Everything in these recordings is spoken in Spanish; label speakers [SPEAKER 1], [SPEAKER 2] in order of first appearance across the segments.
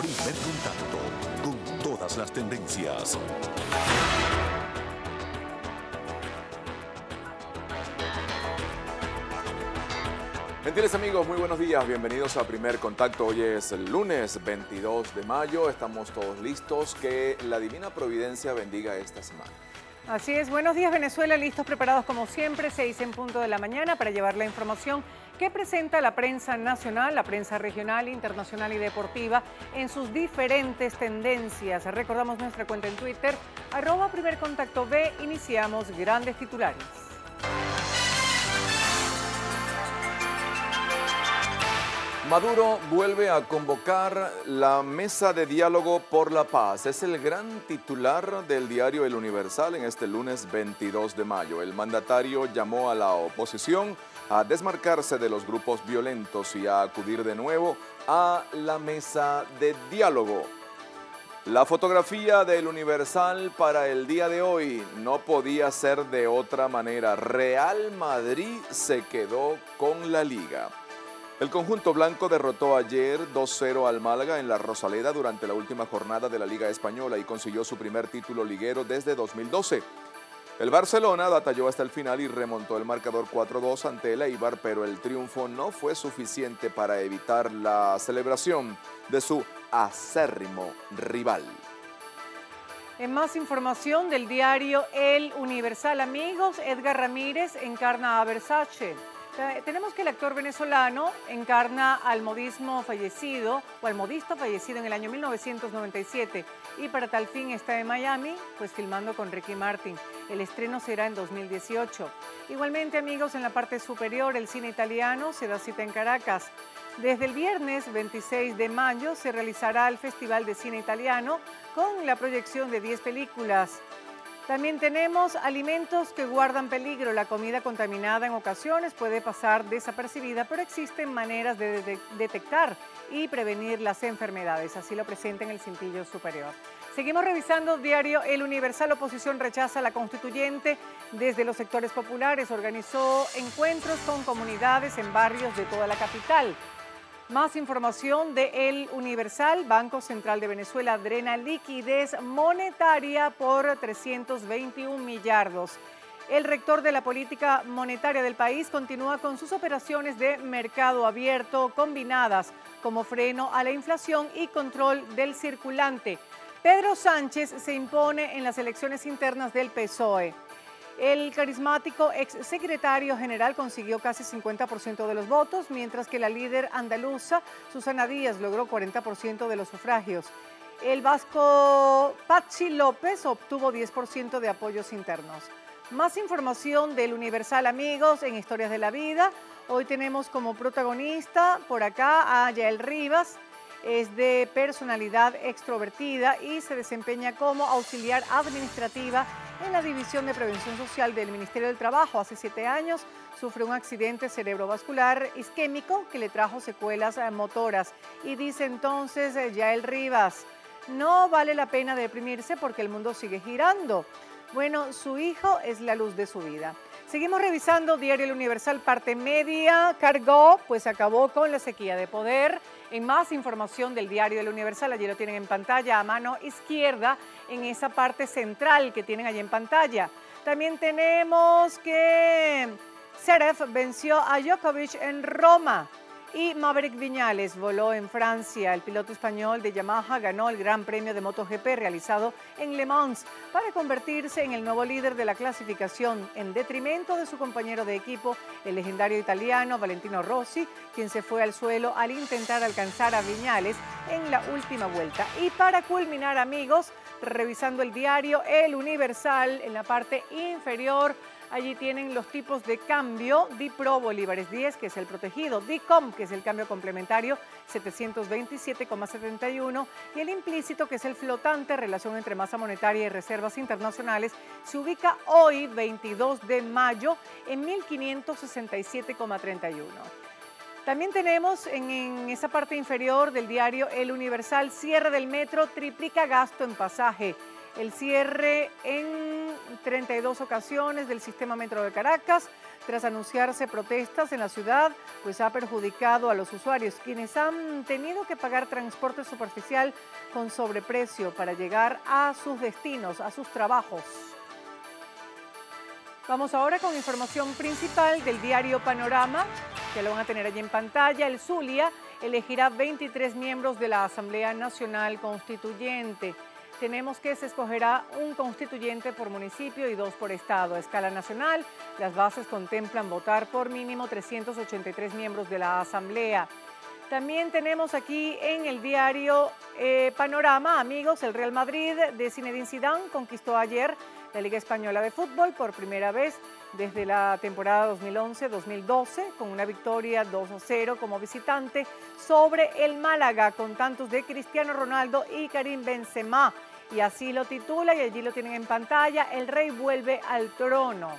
[SPEAKER 1] Primer contacto con todas las tendencias.
[SPEAKER 2] Gentiles amigos, muy buenos días, bienvenidos a Primer Contacto. Hoy es el lunes 22 de mayo, estamos todos listos, que la Divina Providencia bendiga esta semana.
[SPEAKER 3] Así es, buenos días Venezuela, listos, preparados como siempre, 6 en punto de la mañana para llevar la información que presenta la prensa nacional, la prensa regional, internacional y deportiva en sus diferentes tendencias. Recordamos nuestra cuenta en Twitter, @primercontactob, iniciamos grandes titulares.
[SPEAKER 2] Maduro vuelve a convocar la mesa de diálogo por la paz. Es el gran titular del diario El Universal en este lunes 22 de mayo. El mandatario llamó a la oposición a desmarcarse de los grupos violentos y a acudir de nuevo a la mesa de diálogo. La fotografía del Universal para el día de hoy no podía ser de otra manera. Real Madrid se quedó con la Liga. El conjunto blanco derrotó ayer 2-0 al Málaga en la Rosaleda durante la última jornada de la Liga Española y consiguió su primer título liguero desde 2012. El Barcelona batalló hasta el final y remontó el marcador 4-2 ante el Eibar, pero el triunfo no fue suficiente para evitar la celebración de su acérrimo rival.
[SPEAKER 3] En más información del diario El Universal, amigos, Edgar Ramírez encarna a Versace. Tenemos que el actor venezolano encarna al modista fallecido en el año 1997 y para tal fin está en Miami, pues filmando con Ricky Martin. El estreno será en 2018. Igualmente, amigos, en la parte superior, el cine italiano se da cita en Caracas. Desde el viernes 26 de mayo se realizará el Festival de Cine Italiano con la proyección de 10 películas. También tenemos alimentos que guardan peligro. La comida contaminada en ocasiones puede pasar desapercibida, pero existen maneras de detectar y prevenir las enfermedades. Así lo presenta en el cintillo superior. Seguimos revisando diario El Universal. Oposición rechaza la constituyente. Desde los sectores populares organizó encuentros con comunidades en barrios de toda la capital. Más información de El Universal. Banco Central de Venezuela drena liquidez monetaria por 321 millardos. El rector de la política monetaria del país continúa con sus operaciones de mercado abierto combinadas como freno a la inflación y control del circulante. Pedro Sánchez se impone en las elecciones internas del PSOE. El carismático exsecretario general consiguió casi 50% de los votos, mientras que la líder andaluza, Susana Díaz, logró 40% de los sufragios. El vasco Patxi López obtuvo 10% de apoyos internos. Más información del Universal, amigos, en Historias de la Vida. Hoy tenemos como protagonista por acá a Yael Rivas. Es de personalidad extrovertida y se desempeña como auxiliar administrativa en la División de Prevención Social del Ministerio del Trabajo. Hace 7 años sufre un accidente cerebrovascular isquémico que le trajo secuelas motoras. Y dice entonces Yael Rivas, no vale la pena deprimirse porque el mundo sigue girando. Bueno, su hijo es la luz de su vida. Seguimos revisando diario El Universal, parte media. Cargó, pues acabó con la sequía de poder. En más información del diario El Universal, allí lo tienen en pantalla a mano izquierda, en esa parte central que tienen allí en pantalla. También tenemos que Zverev venció a Djokovic en Roma. Y Maverick Viñales voló en Francia. El piloto español de Yamaha ganó el Gran Premio de MotoGP realizado en Le Mans para convertirse en el nuevo líder de la clasificación en detrimento de su compañero de equipo, el legendario italiano Valentino Rossi, quien se fue al suelo al intentar alcanzar a Viñales en la última vuelta. Y para culminar, amigos, revisando el diario El Universal, en la parte inferior, allí tienen los tipos de cambio. DIPRO, bolívares 10, que es el protegido. DICOM, que es el cambio complementario, 727,71. Y el implícito, que es el flotante, relación entre masa monetaria y reservas internacionales, se ubica hoy, 22 de mayo, en 1567,31. También tenemos en esa parte inferior del diario El Universal, cierre del metro, triplica gasto en pasaje. El cierre en 32 ocasiones del sistema Metro de Caracas tras anunciarse protestas en la ciudad, pues ha perjudicado a los usuarios, quienes han tenido que pagar transporte superficial con sobreprecio para llegar a sus destinos, a sus trabajos. Vamos ahora con información principal del diario Panorama, que lo van a tener allí en pantalla. El Zulia elegirá 23 miembros de la Asamblea Nacional Constituyente. Tenemos que se escogerá un constituyente por municipio y 2 por estado. A escala nacional, las bases contemplan votar por mínimo 383 miembros de la Asamblea. También tenemos aquí en el diario Panorama, amigos, el Real Madrid de Zinedine Zidane conquistó ayer la Liga Española de Fútbol por primera vez desde la temporada 2011-2012, con una victoria 2-0 como visitante sobre el Málaga, con tantos de Cristiano Ronaldo y Karim Benzema. Y así lo titula, y allí lo tienen en pantalla, el Rey vuelve al trono.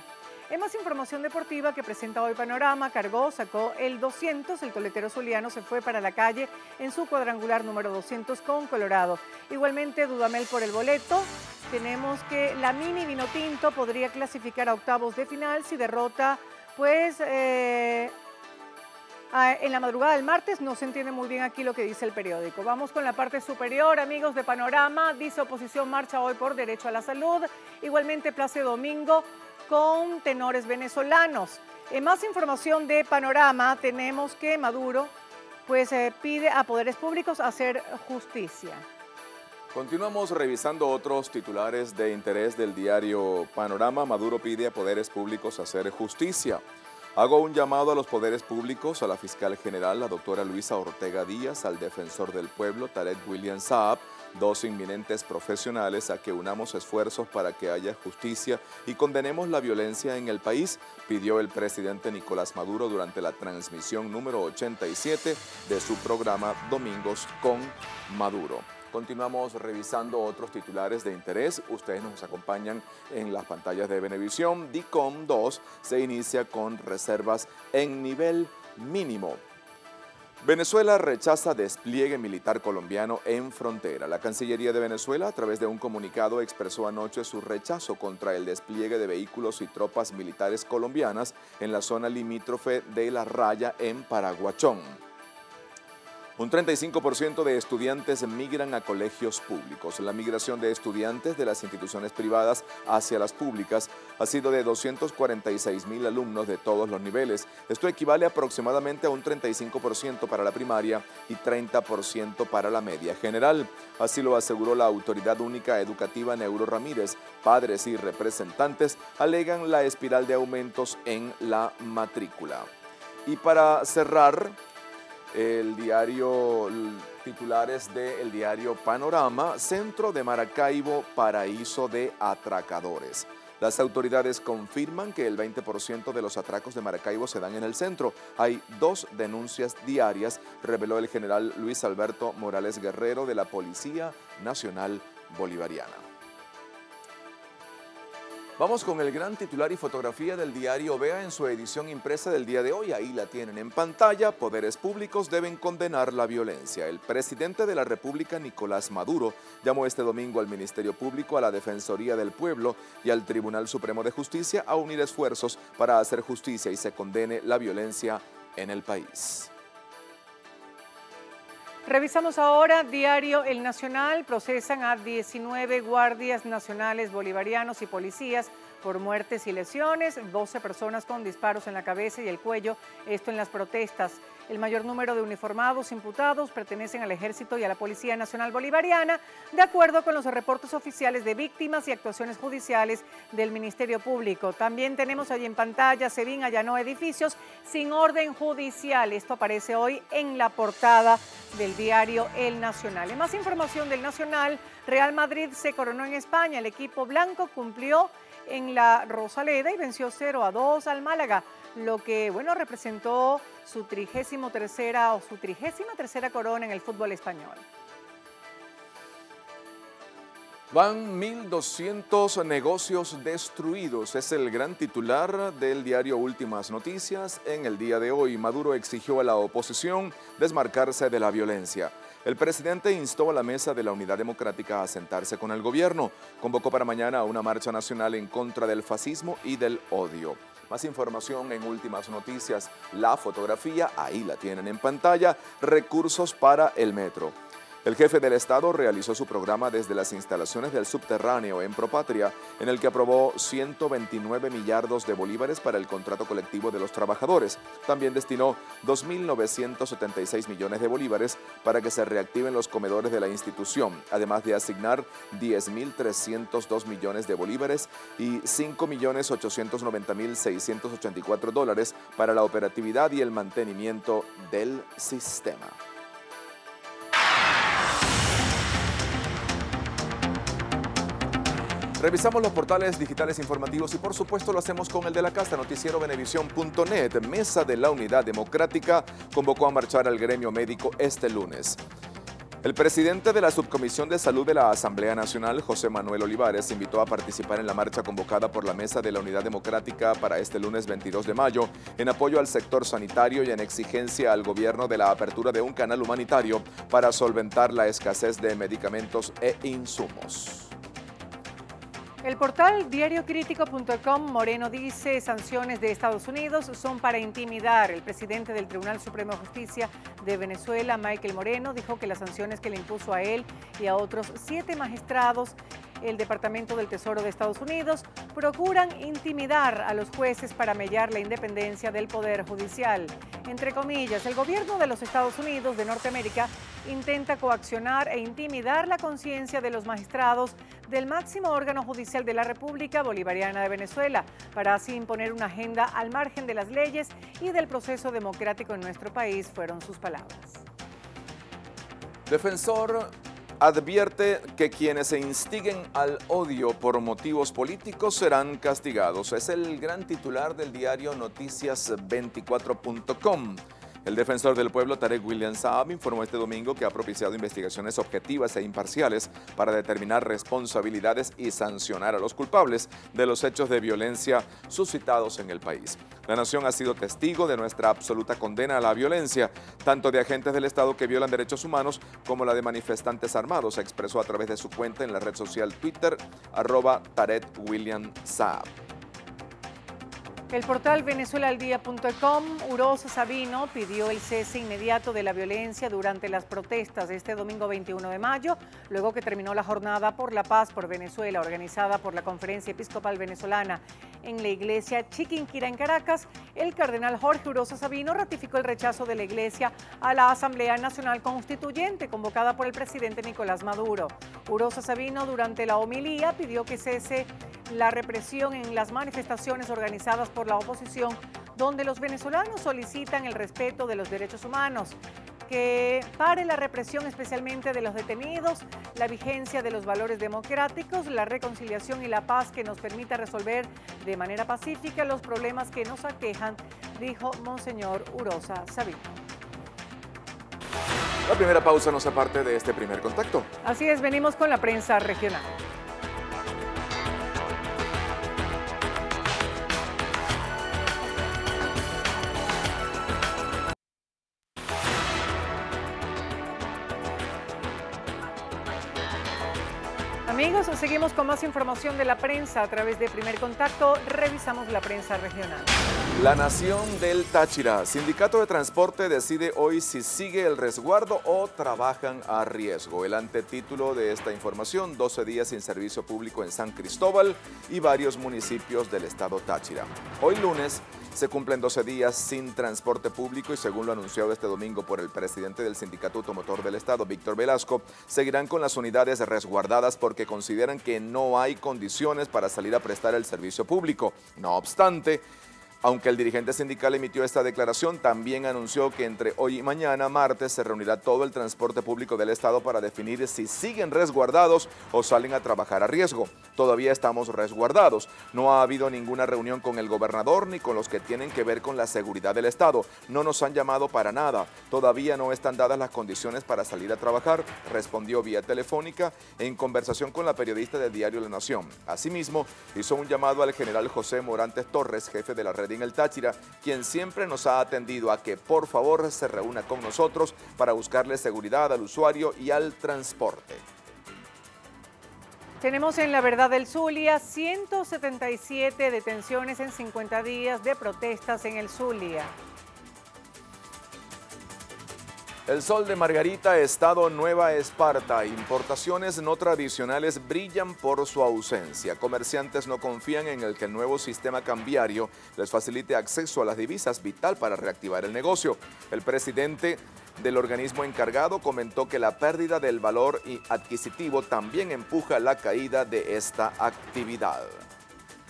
[SPEAKER 3] En más información deportiva que presenta hoy Panorama, sacó el 200, el coletero zuliano se fue para la calle en su cuadrangular número 200 con Colorado. Igualmente Dudamel por el boleto. Tenemos que la Mini Vinotinto podría clasificar a octavos de final si derrota, pues en la madrugada del martes. No se entiende muy bien aquí lo que dice el periódico. Vamos con la parte superior, amigos de Panorama. Dice oposición marcha hoy por derecho a la salud. Igualmente Plácido Domingo con tenores venezolanos. En más información de Panorama tenemos que Maduro pues pide a poderes públicos hacer justicia.
[SPEAKER 2] Continuamos revisando otros titulares de interés del diario Panorama. Maduro pide a poderes públicos hacer justicia. Hago un llamado a los poderes públicos, a la fiscal general, la doctora Luisa Ortega Díaz, al defensor del pueblo, Tarek William Saab, dos inminentes profesionales, a que unamos esfuerzos para que haya justicia y condenemos la violencia en el país, pidió el presidente Nicolás Maduro durante la transmisión número 87 de su programa Domingos con Maduro. Continuamos revisando otros titulares de interés. Ustedes nos acompañan en las pantallas de Venevisión. DICOM 2 se inicia con reservas en nivel mínimo. Venezuela rechaza despliegue militar colombiano en frontera. La Cancillería de Venezuela, a través de un comunicado, expresó anoche su rechazo contra el despliegue de vehículos y tropas militares colombianas en la zona limítrofe de La Raya en Paraguachón. Un 35% de estudiantes migran a colegios públicos. La migración de estudiantes de las instituciones privadas hacia las públicas ha sido de 246.000 alumnos de todos los niveles. Esto equivale aproximadamente a un 35% para la primaria y 30% para la media general. Así lo aseguró la Autoridad Única Educativa Neuro Ramírez. Padres y representantes alegan la espiral de aumentos en la matrícula. Y para cerrar, titulares del diario Panorama, Centro de Maracaibo, paraíso de atracadores. Las autoridades confirman que el 20% de los atracos de Maracaibo se dan en el centro. Hay 2 denuncias diarias, reveló el general Luis Alberto Morales Guerrero de la Policía Nacional Bolivariana. Vamos con el gran titular y fotografía del diario Vea en su edición impresa del día de hoy. Ahí la tienen en pantalla. Poderes públicos deben condenar la violencia. El presidente de la República, Nicolás Maduro, llamó este domingo al Ministerio Público, a la Defensoría del Pueblo y al Tribunal Supremo de Justicia a unir esfuerzos para hacer justicia y se condene la violencia en el país.
[SPEAKER 3] Revisamos ahora diario El Nacional. Procesan a 19 guardias nacionales bolivarianos y policías por muertes y lesiones, 12 personas con disparos en la cabeza y el cuello, esto en las protestas. El mayor número de uniformados imputados pertenecen al Ejército y a la Policía Nacional Bolivariana, de acuerdo con los reportes oficiales de víctimas y actuaciones judiciales del Ministerio Público. También tenemos allí en pantalla, SEBIN allanó edificios sin orden judicial. Esto aparece hoy en la portada del diario El Nacional. En más información del Nacional, Real Madrid se coronó en España. El equipo blanco cumplió en la Rosaleda y venció 0-2 al Málaga, lo que representó su 33ª corona en el fútbol español.
[SPEAKER 2] Van 1.200 negocios destruidos. Es el gran titular del diario Últimas Noticias en el día de hoy. Maduro exigió a la oposición desmarcarse de la violencia. El presidente instó a la mesa de la Unidad Democrática a sentarse con el gobierno. Convocó para mañana a una marcha nacional en contra del fascismo y del odio. Más información en Últimas Noticias. La fotografía, ahí la tienen en pantalla. Recursos para el metro. El jefe del Estado realizó su programa desde las instalaciones del subterráneo en Propatria, en el que aprobó 129 millardos de bolívares para el contrato colectivo de los trabajadores. También destinó 2.976 millones de bolívares para que se reactiven los comedores de la institución, además de asignar 10.302 millones de bolívares y 5.890.684 dólares para la operatividad y el mantenimiento del sistema. Revisamos los portales digitales informativos y por supuesto lo hacemos con el de la casa, noticierovenevisión.net. Mesa de la Unidad Democrática convocó a marchar al gremio médico este lunes. El presidente de la Subcomisión de Salud de la Asamblea Nacional, José Manuel Olivares, invitó a participar en la marcha convocada por la Mesa de la Unidad Democrática para este lunes 22 de mayo en apoyo al sector sanitario y en exigencia al gobierno de la apertura de un canal humanitario para solventar la escasez de medicamentos e insumos.
[SPEAKER 3] El portal diariocrítico.com Moreno dice sanciones de Estados Unidos son para intimidar. El presidente del Tribunal Supremo de Justicia de Venezuela, Michael Moreno, dijo que las sanciones que le impuso a él y a otros 7 magistrados el Departamento del Tesoro de Estados Unidos procuran intimidar a los jueces para mellar la independencia del Poder Judicial. Entre comillas, el gobierno de los Estados Unidos de Norteamérica intenta coaccionar e intimidar la conciencia de los magistrados del máximo órgano judicial de la República Bolivariana de Venezuela, para así imponer una agenda al margen de las leyes y del proceso democrático en nuestro país, fueron sus palabras.
[SPEAKER 2] Defensor advierte que quienes se instiguen al odio por motivos políticos serán castigados. Es el gran titular del diario Noticias24.com. El defensor del pueblo, Tarek William Saab, informó este domingo que ha propiciado investigaciones objetivas e imparciales para determinar responsabilidades y sancionar a los culpables de los hechos de violencia suscitados en el país. La nación ha sido testigo de nuestra absoluta condena a la violencia, tanto de agentes del Estado que violan derechos humanos como la de manifestantes armados, expresó a través de su cuenta en la red social Twitter, @TarekWilliamSaab.
[SPEAKER 3] El portal venezuelaldía.com, Urosa Sabino pidió el cese inmediato de la violencia durante las protestas de este domingo 21 de mayo, luego que terminó la Jornada por la Paz por Venezuela, organizada por la Conferencia Episcopal Venezolana en la iglesia Chiquinquirá en Caracas. El cardenal Jorge Urosa Sabino ratificó el rechazo de la iglesia a la Asamblea Nacional Constituyente convocada por el presidente Nicolás Maduro. Urosa Sabino, durante la homilía, pidió que cese la represión en las manifestaciones organizadas por la oposición, donde los venezolanos solicitan el respeto de los derechos humanos, que pare la represión especialmente de los detenidos, la vigencia de los valores democráticos, la reconciliación y la paz que nos permita resolver de manera pacífica los problemas que nos aquejan, dijo Monseñor Urosa Sabino.
[SPEAKER 2] La primera pausa nos aparte de este primer contacto.
[SPEAKER 3] Así es, venimos con la prensa regional. Amigos, seguimos con más información de la prensa a través de Primer Contacto. Revisamos la prensa regional.
[SPEAKER 2] La Nación del Táchira. Sindicato de Transporte decide hoy si sigue el resguardo o trabajan a riesgo. El antetítulo de esta información: 12 días sin servicio público en San Cristóbal y varios municipios del estado Táchira. Hoy lunes se cumplen 12 días sin transporte público y, según lo anunciado este domingo por el presidente del Sindicato Automotor del Estado, Víctor Velasco, seguirán con las unidades resguardadas porque consideran que no hay condiciones para salir a prestar el servicio público. No obstante, aunque el dirigente sindical emitió esta declaración, también anunció que entre hoy y mañana, martes, se reunirá todo el transporte público del Estado para definir si siguen resguardados o salen a trabajar a riesgo. Todavía estamos resguardados. No ha habido ninguna reunión con el gobernador ni con los que tienen que ver con la seguridad del Estado. No nos han llamado para nada. Todavía no están dadas las condiciones para salir a trabajar, respondió vía telefónica en conversación con la periodista del diario La Nación. Asimismo, hizo un llamado al general José Morantes Torres, jefe de la red en el Táchira, quien siempre nos ha atendido, a que por favor se reúna con nosotros para buscarle seguridad al usuario y al transporte.
[SPEAKER 3] Tenemos en La Verdad del Zulia 177 detenciones en 50 días de protestas en el Zulia.
[SPEAKER 2] El Sol de Margarita, estado Nueva Esparta. Importaciones no tradicionales brillan por su ausencia. Comerciantes no confían en que el nuevo sistema cambiario les facilite acceso a las divisas, vital para reactivar el negocio. El presidente del organismo encargado comentó que la pérdida del valor adquisitivo también empuja la caída de esta actividad.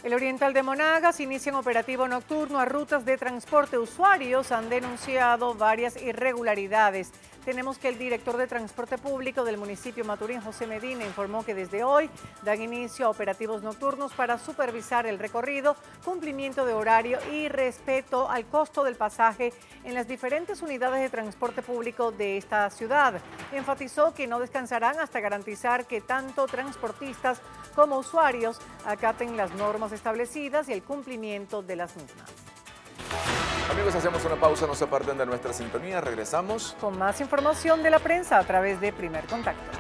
[SPEAKER 3] El Oriental de Monagas inicia un operativo nocturno a rutas de transporte. Usuarios han denunciado varias irregularidades. Tenemos que el director de Transporte Público del municipio Maturín, José Medina, informó que desde hoy dan inicio a operativos nocturnos para supervisar el recorrido, cumplimiento de horario y respeto al costo del pasaje en las diferentes unidades de transporte público de esta ciudad. Enfatizó que no descansarán hasta garantizar que tanto transportistas como usuarios acaten las normas establecidas y el cumplimiento de las mismas.
[SPEAKER 2] Amigos, hacemos una pausa, no se aparten de nuestra sintonía, regresamos
[SPEAKER 3] con más información de la prensa a través de Primer Contacto.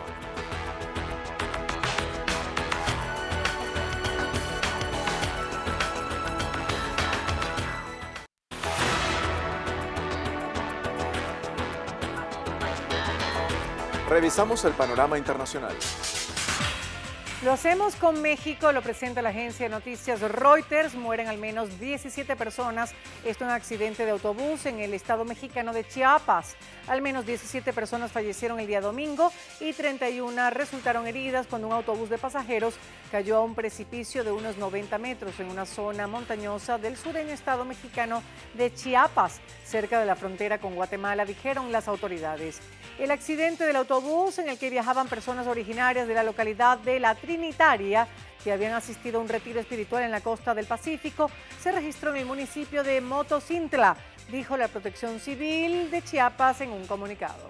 [SPEAKER 2] Revisamos el panorama internacional.
[SPEAKER 3] Lo hacemos con México, lo presenta la agencia de noticias Reuters. Mueren al menos 17 personas. Esto en un accidente de autobús en el estado mexicano de Chiapas. Al menos 17 personas fallecieron el día domingo y 31 resultaron heridas cuando un autobús de pasajeros cayó a un precipicio de unos 90 metros en una zona montañosa del sureño estado mexicano de Chiapas, cerca de la frontera con Guatemala, dijeron las autoridades. El accidente del autobús en el que viajaban personas originarias de la localidad de La Trinitaria, que habían asistido a un retiro espiritual en la costa del Pacífico, se registró en el municipio de Motocintla, dijo la Protección Civil de Chiapas en un comunicado.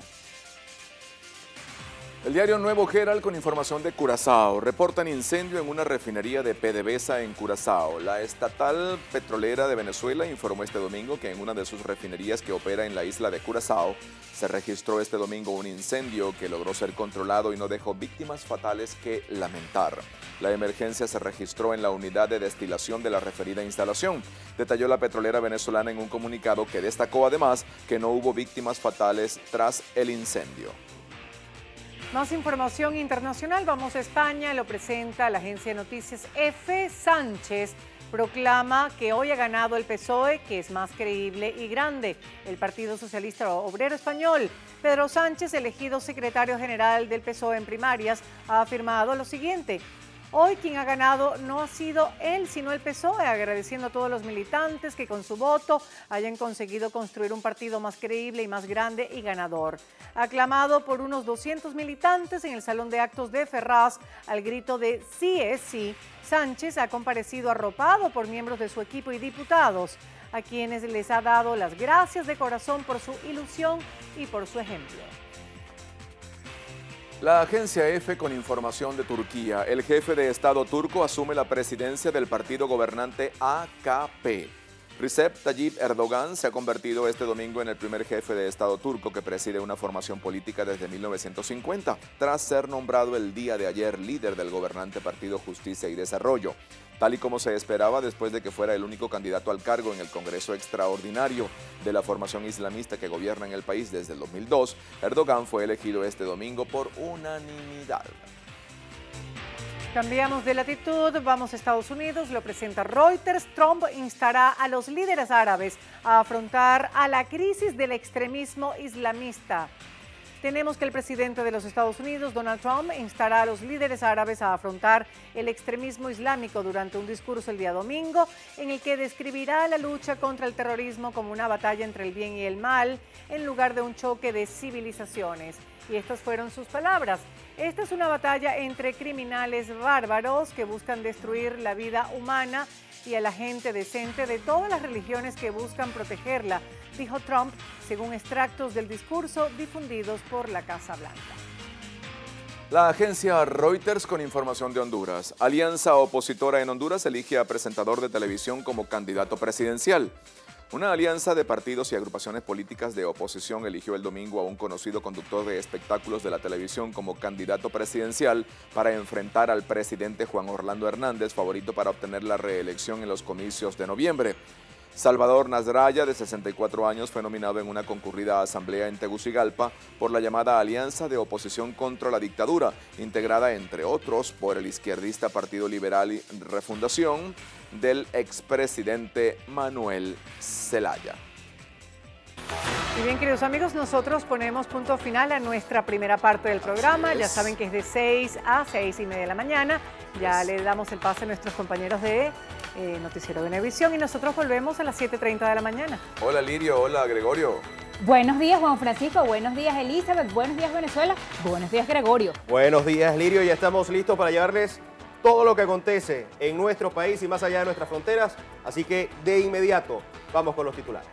[SPEAKER 2] El diario Nuevo Herald con información de Curazao. Reportan incendio en una refinería de PDVSA en Curazao. La estatal petrolera de Venezuela informó este domingo que en una de sus refinerías que opera en la isla de Curazao se registró este domingo un incendio que logró ser controlado y no dejó víctimas fatales que lamentar. La emergencia se registró en la unidad de destilación de la referida instalación. Detalló la petrolera venezolana en un comunicado que destacó además que no hubo víctimas fatales tras el incendio.
[SPEAKER 3] Más información internacional, vamos a España, lo presenta la agencia de noticias EFE. Sánchez proclama que hoy ha ganado el PSOE, que es más creíble y grande. El Partido Socialista Obrero Español. Pedro Sánchez, elegido secretario general del PSOE en primarias, ha afirmado lo siguiente: hoy quien ha ganado no ha sido él, sino el PSOE, agradeciendo a todos los militantes que con su voto hayan conseguido construir un partido más creíble y más grande y ganador. Aclamado por unos 200 militantes en el Salón de Actos de Ferraz, al grito de "sí es sí", Sánchez ha comparecido arropado por miembros de su equipo y diputados, a quienes les ha dado las gracias de corazón por su ilusión y por su ejemplo.
[SPEAKER 2] La agencia EFE con información de Turquía. El jefe de Estado turco asume la presidencia del partido gobernante AKP. Recep Tayyip Erdogan se ha convertido este domingo en el primer jefe de Estado turco que preside una formación política desde 1950, tras ser nombrado el día de ayer líder del gobernante Partido Justicia y Desarrollo. Tal y como se esperaba después de que fuera el único candidato al cargo en el Congreso Extraordinario de la formación islamista que gobierna en el país desde el 2002, Erdogan fue elegido este domingo por unanimidad.
[SPEAKER 3] Cambiamos de latitud, vamos a Estados Unidos, lo presenta Reuters. Trump instará a los líderes árabes a afrontar a la crisis del extremismo islamista. Tenemos que el presidente de los Estados Unidos, Donald Trump, instará a los líderes árabes a afrontar el extremismo islámico durante un discurso el día domingo, en el que describirá la lucha contra el terrorismo como una batalla entre el bien y el mal, en lugar de un choque de civilizaciones. Y estas fueron sus palabras: esta es una batalla entre criminales bárbaros que buscan destruir la vida humana y a la gente decente de todas las religiones que buscan protegerla, dijo Trump, según extractos del discurso difundidos por la Casa Blanca.
[SPEAKER 2] La agencia Reuters con información de Honduras. Alianza opositora en Honduras elige a presentador de televisión como candidato presidencial. Una alianza de partidos y agrupaciones políticas de oposición eligió el domingo a un conocido conductor de espectáculos de la televisión como candidato presidencial para enfrentar al presidente Juan Orlando Hernández, favorito para obtener la reelección en los comicios de noviembre. Salvador Nasralla, de 64 años, fue nominado en una concurrida asamblea en Tegucigalpa por la llamada Alianza de Oposición contra la Dictadura, integrada, entre otros, por el izquierdista Partido Liberal y Refundación del expresidente Manuel Zelaya.
[SPEAKER 3] Y bien, queridos amigos, nosotros ponemos punto final a nuestra primera parte del programa. Ya saben que es de 6 a 6:30 de la mañana. Ya le damos el pase a nuestros compañeros de Noticiero Venevisión y nosotros volvemos a las 7:30 de la mañana.
[SPEAKER 2] Hola Lirio, hola Gregorio.
[SPEAKER 4] Buenos días, Juan Francisco. Buenos días, Elizabeth. Buenos días, Venezuela. Buenos días, Gregorio.
[SPEAKER 5] Buenos días, Lirio. Ya estamos listos para llevarles todo lo que acontece en nuestro país y más allá de nuestras fronteras. Así que de inmediato vamos con los titulares.